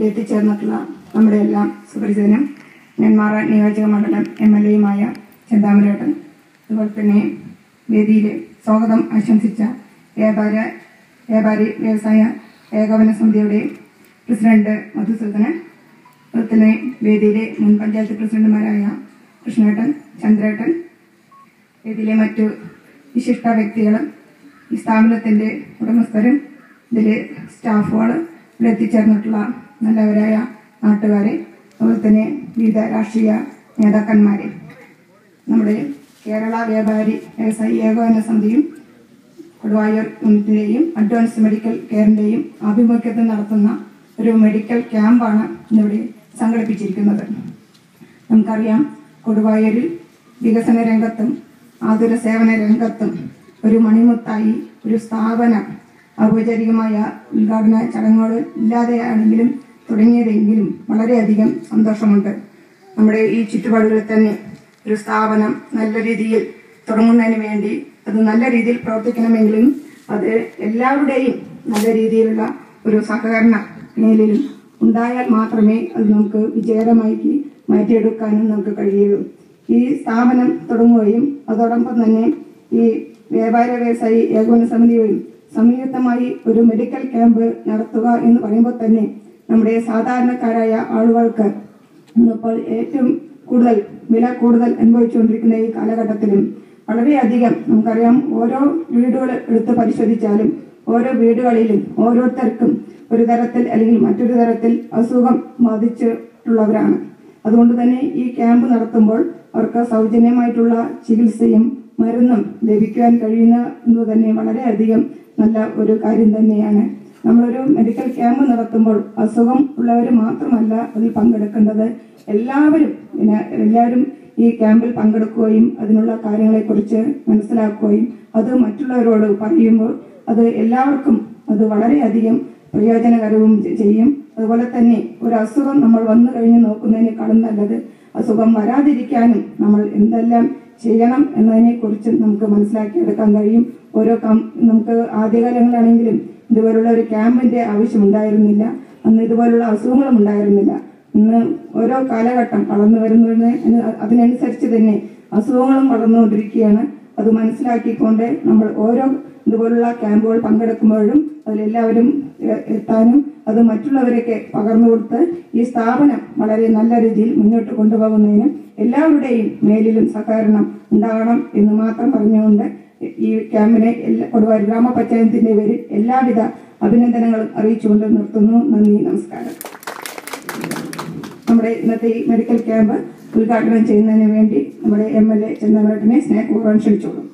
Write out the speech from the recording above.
എത്തിച്ചേർന്നിട്ടുള്ള നമ്മുടെ എല്ലാം സുപരിചിതനും നെന്മാറ നിയോജക മണ്ഡലം MLA ചെന്താമരേട്ടൻ, അതുപോലെ തന്നെ വേദിയിൽ സ്വാഗതം ആശംസിച്ച വ്യാപാരി വ്യവസായ ഏകോപന സമിതിയുടെ പ്രസിഡന്റ് മധുസൂദനൻ, അതുപോലെ തന്നെ വേദിയിലെ മുൻ പഞ്ചായത്ത് പ്രസിഡന്റുമാരായ കൃഷ്ണേട്ടൻ, ചന്ദ്രേട്ടൻ, വേദിയിലെ മറ്റു വിശിഷ്ട വ്യക്തികളും ഈ സ്ഥാപനത്തിന്റെ ഉടമസ്ഥരും ഇതിലെ സ്റ്റാഫുകൾ, ഇവിടെ എത്തിച്ചേർന്നിട്ടുള്ള നല്ലവരായ നാട്ടുകാരെ, അതുപോലെ തന്നെ വിവിധ രാഷ്ട്രീയ നേതാക്കന്മാരെ, നമ്മുടെ കേരള വ്യാപാരി വ്യവസായി ഏകോപന സമിതിയും കൊടുവായൂർ യൂണിറ്റിന്റെയും അഡ്വാൻസ് മെഡിക്കൽ കെയറിന്റെയും ആഭിമുഖ്യത്തിൽ നടത്തുന്ന ഒരു മെഡിക്കൽ ക്യാമ്പാണ് ഇന്നിവിടെ സംഘടിപ്പിച്ചിരിക്കുന്നത്. നമുക്കറിയാം, കൊടുവായൂരിൽ വികസന രംഗത്തും ആതുര സേവന രംഗത്തും ഒരു മണിമുത്തായി ഒരു സ്ഥാപനം ഔപചാരികമായ ഉദ്ഘാടന ചടങ്ങുകൾ ഇല്ലാതെയാണെങ്കിലും തുടങ്ങിയതെങ്കിലും വളരെയധികം സന്തോഷമുണ്ട്. നമ്മുടെ ഈ ചുറ്റുപാടുകളിൽ തന്നെ ഒരു സ്ഥാപനം നല്ല രീതിയിൽ തുടങ്ങുന്നതിന് വേണ്ടി അത് നല്ല രീതിയിൽ പ്രവർത്തിക്കണമെങ്കിലും അത് എല്ലാവരുടെയും നല്ല രീതിയിലുള്ള ഒരു സഹകരണ മേഖലയിലും ഉണ്ടായാൽ മാത്രമേ അത് നമുക്ക് വിജയകരമായി മാറ്റിയെടുക്കാനും നമുക്ക് കഴിയുള്ളൂ. ഈ സ്ഥാപനം തുടങ്ങുകയും അതോടൊപ്പം തന്നെ ഈ വ്യാപാര വ്യവസായി ഏകോപന സമിതിയും സംയുക്തമായി ഒരു മെഡിക്കൽ ക്യാമ്പ് നടത്തുക എന്ന് പറയുമ്പോൾ തന്നെ നമ്മുടെ സാധാരണക്കാരായ ആളുകൾക്ക് ഇന്നിപ്പോൾ ഏറ്റവും വില കൂടുതൽ അനുഭവിച്ചുകൊണ്ടിരിക്കുന്ന ഈ കാലഘട്ടത്തിലും വളരെയധികം നമുക്കറിയാം, ഓരോ വീടുകൾ എടുത്ത് പരിശോധിച്ചാലും ഓരോ വീടുകളിലും ഓരോരുത്തർക്കും ഒരു തരത്തിൽ അല്ലെങ്കിൽ മറ്റൊരു തരത്തിൽ അസുഖം ബാധിച്ചിട്ടുള്ളവരാണ്. അതുകൊണ്ട് തന്നെ ഈ ക്യാമ്പ് നടത്തുമ്പോൾ അവർക്ക് സൗജന്യമായിട്ടുള്ള ചികിത്സയും മരുന്നും ലഭിക്കുവാൻ കഴിയുന്ന എന്ന് തന്നെ വളരെയധികം നല്ല ഒരു കാര്യം തന്നെയാണ്. നമ്മളൊരു മെഡിക്കൽ ക്യാമ്പ് നടത്തുമ്പോൾ അസുഖം ഉള്ളവർ മാത്രമല്ല അതിൽ പങ്കെടുക്കേണ്ടത്, എല്ലാവരും ഈ ക്യാമ്പിൽ പങ്കെടുക്കുകയും അതിനുള്ള കാര്യങ്ങളെക്കുറിച്ച് മനസ്സിലാക്കുകയും അത് മറ്റുള്ളവരോട് പറയുമ്പോൾ അത് എല്ലാവർക്കും അത് വളരെയധികം പ്രയോജനകരവും ചെയ്യും. അതുപോലെ തന്നെ ഒരു അസുഖം നമ്മൾ വന്നു കഴിഞ്ഞ് നോക്കുന്നതിനേക്കാളും നല്ലത് അസുഖം വരാതിരിക്കാനും നമ്മൾ എന്തെല്ലാം ചെയ്യണം എന്നതിനെ കുറിച്ച് നമുക്ക് മനസ്സിലാക്കിയെടുക്കാൻ കഴിയും. നമുക്ക് ആദ്യകാലങ്ങളാണെങ്കിലും ഇതുപോലുള്ള ഒരു ക്യാമ്പിന്റെ ആവശ്യമുണ്ടായിരുന്നില്ല. അന്ന് ഇതുപോലുള്ള അസുഖങ്ങളും ഉണ്ടായിരുന്നില്ല. ഇന്ന് ഓരോ കാലഘട്ടം വളർന്നു വരുന്നതിന് അതിനനുസരിച്ച് തന്നെ അസുഖങ്ങളും വളർന്നുകൊണ്ടിരിക്കുകയാണ്. അത് മനസ്സിലാക്കിക്കൊണ്ട് നമ്മൾ ഓരോ ഇതുപോലുള്ള ക്യാമ്പുകൾ പങ്കെടുക്കുമ്പോഴും അതിലെല്ലാവരും എത്താനും അത് മറ്റുള്ളവരൊക്കെ പകർന്നു കൊടുത്ത് ഈ സ്ഥാപനം വളരെ നല്ല രീതിയിൽ മുന്നോട്ട് കൊണ്ടുപോകുന്നതിന് എല്ലാവരുടെയും മേലിലും സഹകരണം ഉണ്ടാകണം എന്ന് മാത്രം പറഞ്ഞുകൊണ്ട് ഈ ക്യാമ്പിനെ കൊടുവായൂർ ഗ്രാമപഞ്ചായത്തിന്റെ പേരിൽ എല്ലാവിധ അഭിനന്ദനങ്ങളും അറിയിച്ചുകൊണ്ട് നിർത്തുന്നു. നന്ദി, നമസ്കാരം. നമ്മുടെ ഇന്നത്തെ ഈ മെഡിക്കൽ ക്യാമ്പ് ഉദ്ഘാടനം ചെയ്യുന്നതിന് വേണ്ടി നമ്മുടെ MLA ചെന്താമരേട്ടനെ സ്നേഹപൂർവ്വം ക്ഷണിച്ചോളൂ.